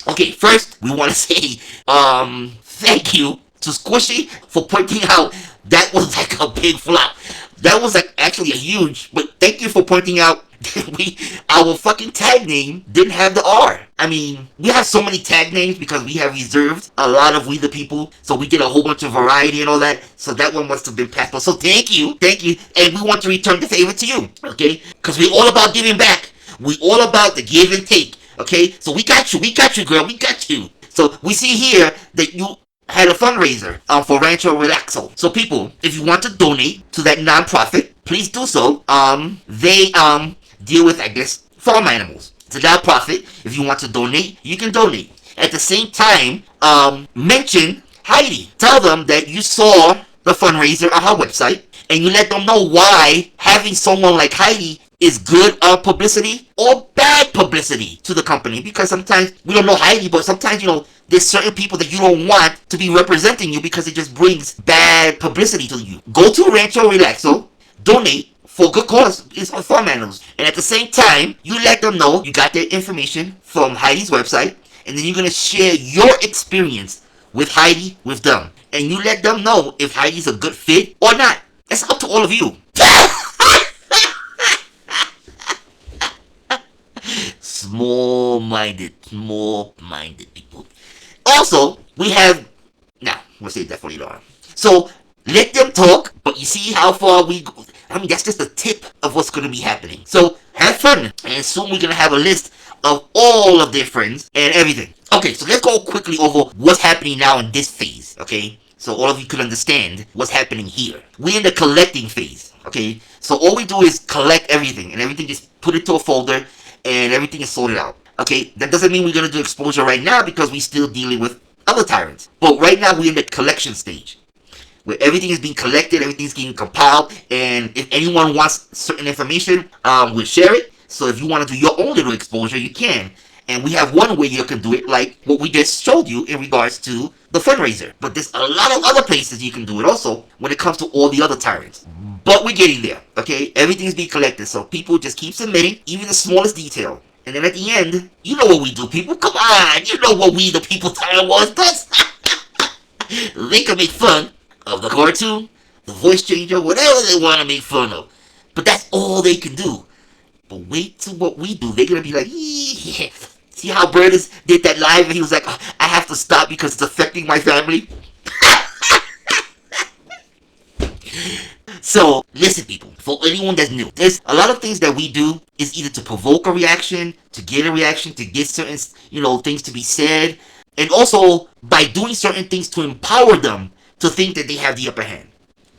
Okay, first we want to say thank you to Squishy for pointing out that was like a big flop. That was like actually a huge, but thank you for pointing out our fucking tag name didn't have the R. I mean, we have so many tag names because we have reserved a lot of We the People, so we get a whole bunch of variety and all that. So that one must have been passed. So thank you, and we want to return the favor to you, okay? Because we're all about giving back. We all about the give and take, okay? So we got you, girl, we got you. So we see here that you had a fundraiser for Rancho Relaxo. So people, if you want to donate to that non-profit, please do so. They deal with, I guess, farm animals. It's a non-profit. If you want to donate, you can donate. At the same time, mention Heidi. Tell them that you saw the fundraiser on her website, and you let them know why having someone like Heidi is good publicity or bad publicity to the company. Because sometimes, we don't know Heidi, but sometimes, you know, there's certain people that you don't want to be representing you because it just brings bad publicity to you. Go to Rancho Relaxo, donate for good cause. It's for farm animals. And at the same time, you let them know you got their information from Heidi's website, and then you're going to share your experience with Heidi with them. And you let them know if Heidi's a good fit or not. It's up to all of you. Small-minded people. Also, we have... Nah, we'll save that for later on. So, let them talk, but you see how far we go. I mean, that's just a tip of what's going to be happening. So, have fun. And soon we're going to have a list of all of their friends and everything. Okay, so let's go quickly over what's happening now in this phase, okay? So all of you could understand what's happening here. We're in the collecting phase, okay? So all we do is collect everything, and everything just put it to a folder, and everything is sorted out, okay? That doesn't mean we're going to do exposure right now because we're still dealing with other tyrants. But right now we're in the collection stage, where everything is being collected, everything's getting compiled, and if anyone wants certain information, we'll share it. So if you want to do your own little exposure, you can. And we have one way you can do it, like what we just showed you in regards to the fundraiser. But there's a lot of other places you can do it also when it comes to all the other tyrants. But we're getting there, okay? Everything's being collected, so people just keep submitting, even the smallest detail. And then at the end, you know what we do, people. Come on, you know what we, the People Tyrant Wars, does. They can make fun of the cartoon, the voice changer, whatever they want to make fun of. But that's all they can do. But wait till what we do. They're going to be like, yeah. See how Burdis did that live and he was like, oh, I have to stop because it's affecting my family? So, listen people, for anyone that's new, there's a lot of things that we do is either to provoke a reaction, to get a reaction, to get certain, things to be said, and also by doing certain things to empower them to think that they have the upper hand.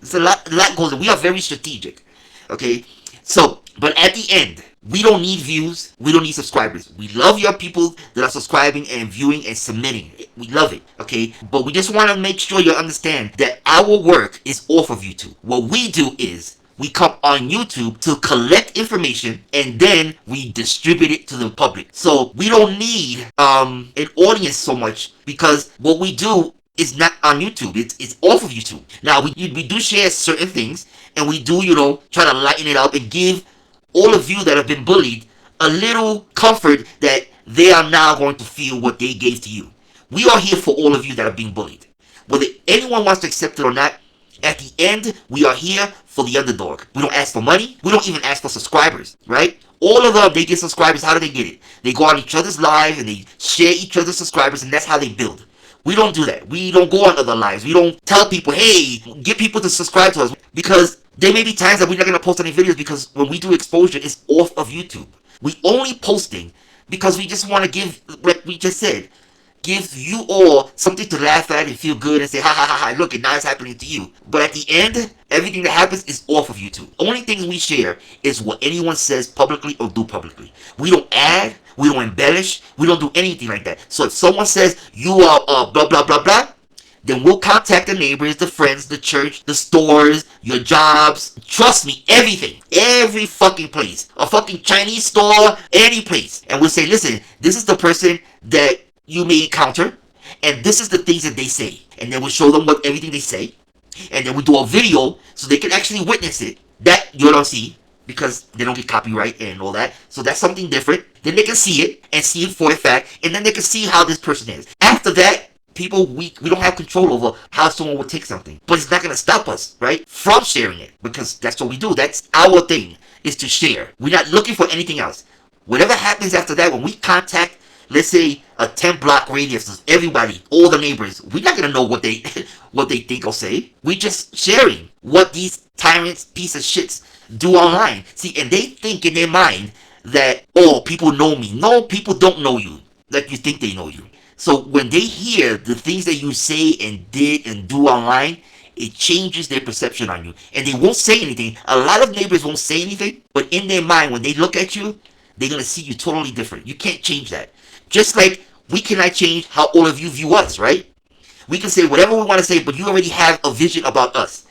There's a lot goes on. We are very strategic, okay? So, but at the end, we don't need views, we don't need subscribers. We love your people that are subscribing and viewing and submitting. We love it, okay? But we just want to make sure you understand that our work is off of YouTube. What we do is, we come on YouTube to collect information and then we distribute it to the public. So, we don't need an audience so much because what we do is not on YouTube. It's off of YouTube. Now, we do share certain things and we do, try to lighten it up and give all of you that have been bullied a little comfort that they are now going to feel what they gave to you. We are here for all of you that are being bullied. Whether anyone wants to accept it or not, at the end, we are here for the underdog. We don't ask for money. We don't even ask for subscribers, right? All of them, they get subscribers. How do they get it? They go on each other's live and they share each other's subscribers, and that's how they build. We don't do that. We don't go on other lives. We don't tell people, hey, get people to subscribe to us. Because there may be times that we're not going to post any videos because when we do exposure, it's off of YouTube. We only posting because we just want to give, like we just said, give you all something to laugh at and feel good and say, ha ha ha ha, look, now it's happening to you. But at the end, everything that happens is off of YouTube. Only things we share is what anyone says publicly or do publicly. We don't add, we don't embellish, we don't do anything like that. So if someone says you are blah blah blah blah, then we'll contact the neighbors, the friends, the church, the stores, your jobs. Trust me, everything. Every fucking place. A fucking Chinese store, any place. And we'll say, listen, this is the person that you may encounter, and this is the things that they say. And then we'll show them everything they say. And then we'll do a video so they can actually witness it. That you don't see. because they don't get copyright and all that. So that's something different. Then they can see it and see it for a fact, and then they can see how this person is. After that, people, we don't have control over how someone would take something. But it's not going to stop us, right, from sharing it, because that's what we do. That's our thing, is to share. We're not looking for anything else. Whatever happens after that, when we contact, let's say, a 10-block radius of everybody, all the neighbors, we're not going to know what they what they think or say. We're just sharing what these tyrants, piece of shits, do online. See, and they think in their mind that, oh, people know me. No, people don't know you like you think they know you. So when they hear the things that you say and did and do online, it changes their perception on you. And they won't say anything. A lot of neighbors won't say anything, but in their mind, when they look at you, they're going to see you totally different. You can't change that. Just like we cannot change how all of you view us, right? We can say whatever we want to say, but you already have a vision about us.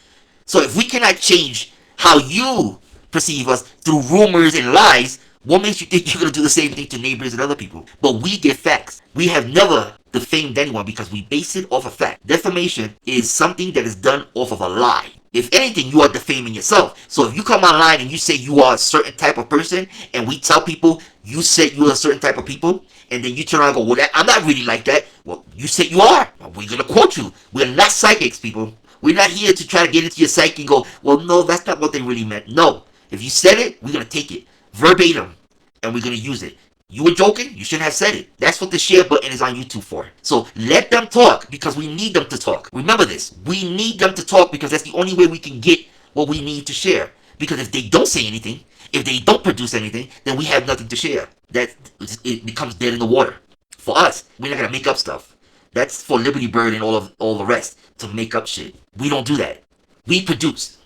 So if we cannot change how you perceive us through rumors and lies, what makes you think you're going to do the same thing to neighbors and other people? But we get facts. We have never defamed anyone because we base it off a fact. Defamation is something that is done off of a lie. If anything, you are defaming yourself. So if you come online and you say you are a certain type of person, and we tell people you said you are a certain type of people, and then you turn around and go, well, I'm not really like that. Well, you said you are. Well, we're going to quote you. We're not psychics, people. We're not here to try to get into your psyche and go, well, no, that's not what they really meant. No. If you said it, we're going to take it verbatim, and we're going to use it. You were joking? You shouldn't have said it. That's what the share button is on YouTube for. So let them talk, because we need them to talk. Remember this. We need them to talk, because that's the only way we can get what we need to share. Because if they don't say anything, if they don't produce anything, then we have nothing to share. That it becomes dead in the water. For us, we're not going to make up stuff. That's for Liberty Bird and all the rest to make up shit. We don't do that. We produce.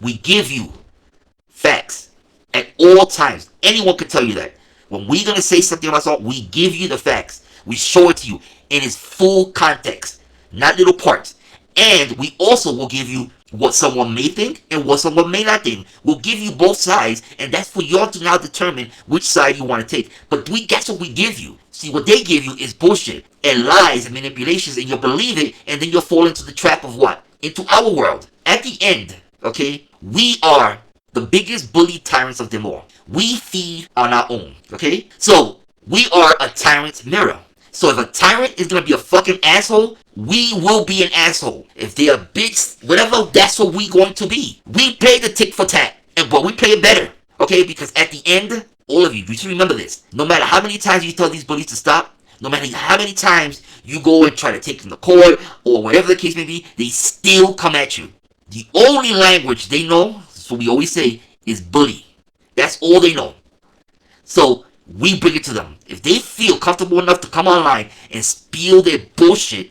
We give you facts at all times. Anyone can tell you that. When we're going to say something about something, we give you the facts. We show it to you in its full context, not little parts. And we also will give you what someone may think and what someone may not think. We'll give you both sides, and that's for y'all to now determine which side you want to take. But that's what we give you. See, what they give you is bullshit and lies and manipulations, and you'll believe it, and then you'll fall into the trap of what? Into our world. At the end, okay, we are the biggest bully tyrants of them all. We feed on our own, okay? So, we are a tyrant's mirror. So if a tyrant is going to be a fucking asshole, we will be an asshole. If they're a bitch, whatever, that's what we going to be. We play the tick for tat, but we play it better, okay? Because at the end, all of you should remember this. No matter how many times you tell these bullies to stop, no matter how many times you go and try to take them to court, or whatever the case may be, they still come at you. The only language they know, so we always say, is bully. That's all they know. So we bring it to them. If they feel comfortable enough to come online and spill their bullshit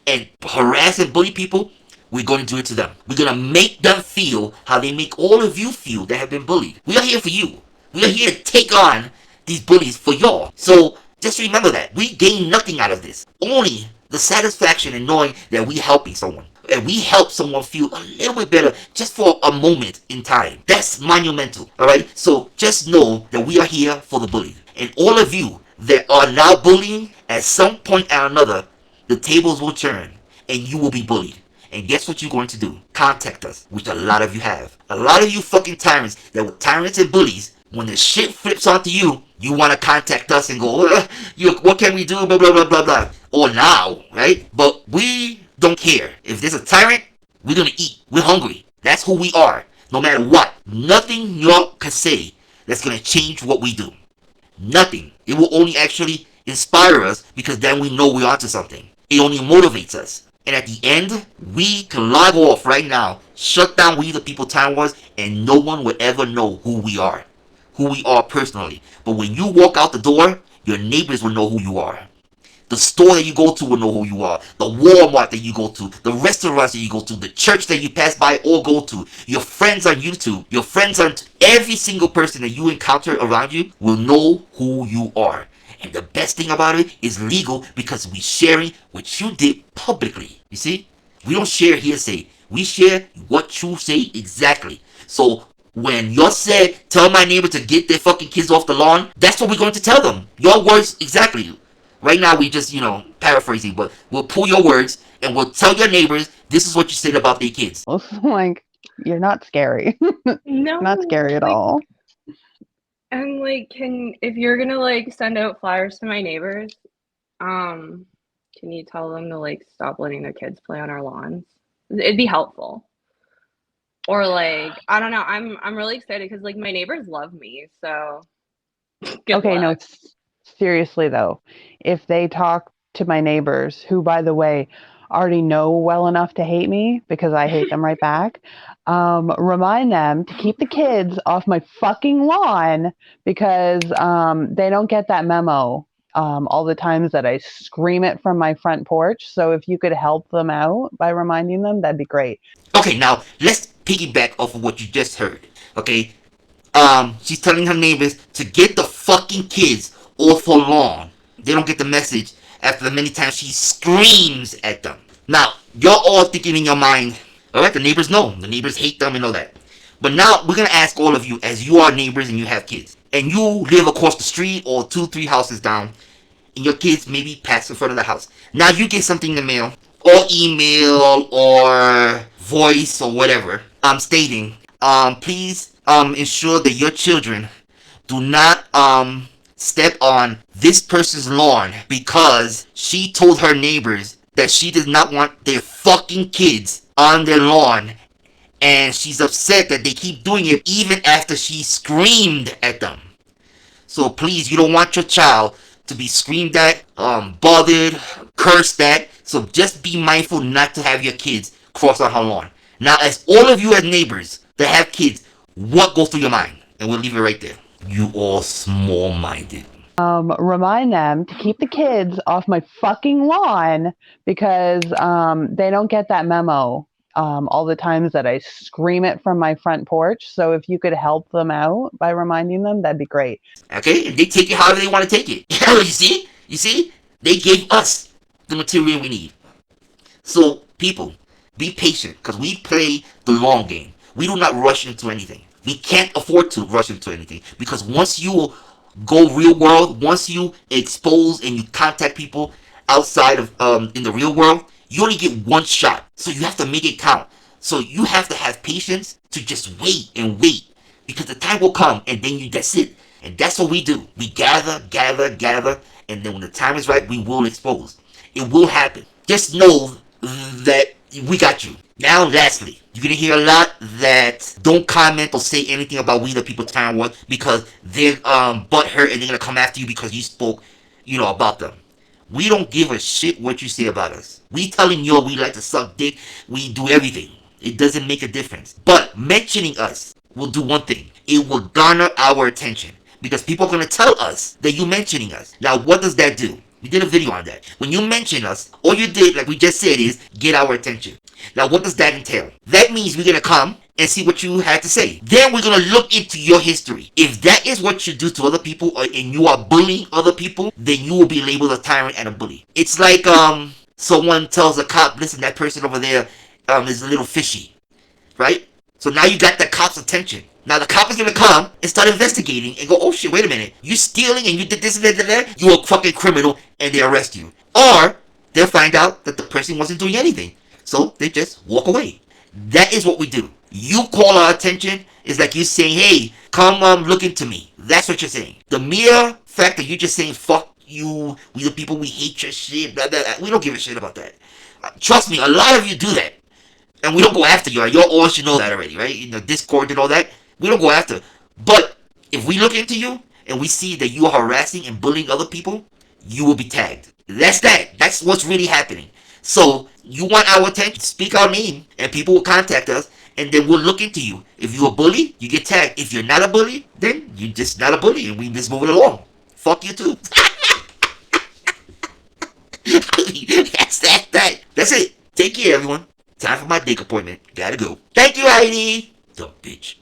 and harass and bully people, we're going to do it to them. We're going to make them feel how they make all of you feel that have been bullied. We are here for you. We are here to take on these bullies for y'all. So just remember that. We gain nothing out of this. Only the satisfaction in knowing that we're helping someone. And we help someone feel a little bit better just for a moment in time. That's monumental, alright? So just know that we are here for the bullied. And all of you that are now bullying, at some point or another, the tables will turn and you will be bullied. And guess what you're going to do? Contact us, which a lot of you have. A lot of you fucking tyrants that were tyrants and bullies, when the shit flips onto you, you want to contact us and go, what can we do, blah, blah, blah, blah, blah. Or now, right? But we don't care. If there's a tyrant, we're going to eat. We're hungry. That's who we are. No matter what. Nothing y'all can say that's going to change what we do. Nothing. It will only actually inspire us, because then we know we're onto something. It only motivates us. And at the end, we can log off right now, shut down We the People Time Wars, and no one will ever know who we are. Who we are personally. But when you walk out the door, your neighbors will know who you are. The store that you go to will know who you are. The Walmart that you go to. The restaurants that you go to. The church that you pass by or go to. Your friends on YouTube. Your friends on... Every single person that you encounter around you will know who you are. And the best thing about it is legal, because we're sharing what you did publicly. You see? We don't share hearsay. We share what you say exactly. So when you said, tell my neighbor to get their fucking kids off the lawn, that's what we're going to tell them. Your words exactly. Right now we just, paraphrasing, but we'll pull your words and we'll tell your neighbors this is what you said about their kids. Also, like, You're not scary. No, Not scary at all. And like, if you're gonna like send out flyers to my neighbors, can you tell them to like stop letting their kids play on our lawns? It'd be helpful. Or like, I don't know. I'm really excited because like my neighbors love me, so good Okay, no, luck. seriously though, if they talk to my neighbors, who, by the way, already know well enough to hate me because I hate them right back, remind them to keep the kids off my fucking lawn because they don't get that memo all the times that I scream it from my front porch. So if you could help them out by reminding them, that'd be great. Okay, now let's piggyback off of what you just heard. Okay, she's telling her neighbors to get the fucking kids off her lawn. They don't get the message after the many times she screams at them. Now, you're all thinking in your mind, alright, the neighbors know. The neighbors hate them and all that. But now, we're gonna ask all of you, as you are neighbors and you have kids, and you live across the street or 2, 3 houses down, and your kids maybe pass in front of the house. Now you get something in the mail, or email, or voice, or whatever, stating, please, ensure that your children do not, step on this person's lawn because she told her neighbors that she does not want their fucking kids on their lawn, and she's upset that they keep doing it even after she screamed at them. So please, you don't want your child to be screamed at, bothered, cursed at. So just be mindful not to have your kids cross on her lawn. Now, as all of you as neighbors that have kids, what goes through your mind? And we'll leave it right there. You all small-minded. Remind them to keep the kids off my fucking lawn because they don't get that memo all the times that I scream it from my front porch. So if you could help them out by reminding them, that'd be great. Okay? And they take it however they want to take it. You see? You see? They gave us the material we need. So, people, be patient because we play the long game. We do not rush into anything. We can't afford to rush into anything because once you go real world, once you expose and you contact people outside of in the real world, you only get one shot. So you have to make it count. So you have to have patience to just wait and wait because the time will come and then that's it. And that's what we do. We gather, and then when the time is right, we will expose. It will happen. Just know that we got you. Now, lastly, you're gonna hear a lot that don't comment or say anything about We the People Tyrant Wars because they're butthurt and they're gonna come after you because you spoke, about them. We don't give a shit what you say about us. We telling you we like to suck dick, we do everything. It doesn't make a difference. But mentioning us will do one thing. It will garner our attention. Because people are going to tell us that you mentioning us. Now, what does that do? We did a video on that. When you mention us, all you did, like we just said, is get our attention. Now, what does that entail? That means we're going to come and see what you had to say. Then we're going to look into your history. If that is what you do to other people and you are bullying other people, then you will be labeled a tyrant and a bully. It's like someone tells a cop, listen, that person over there is a little fishy, right? So now you got the cop's attention. Now the cop is gonna come and start investigating and go, oh shit, wait a minute, you stealing and you did this and that, you're a fucking criminal, and they arrest you. Or they'll find out that the person wasn't doing anything, so they just walk away. That is what we do. You call our attention is like you saying, hey, come look into me. That's what you're saying. The mere fact that you're just saying fuck you, we the people, we hate your shit, blah, blah, blah, we don't give a shit about that. Trust me, a lot of you do that. And we don't go after you. You all should know that already, right? Discord and all that. We don't go after. But if we look into you and we see that you are harassing and bullying other people, you will be tagged. That's that. That's what's really happening. So you want our attention, speak our name, and people will contact us, and then we'll look into you. If you're a bully, you get tagged. If you're not a bully, then you're just not a bully, and we just move it along. Fuck you too. That's it. Take care, everyone. Time for my dick appointment. Gotta go. Thank you, Heidi. Dumb bitch.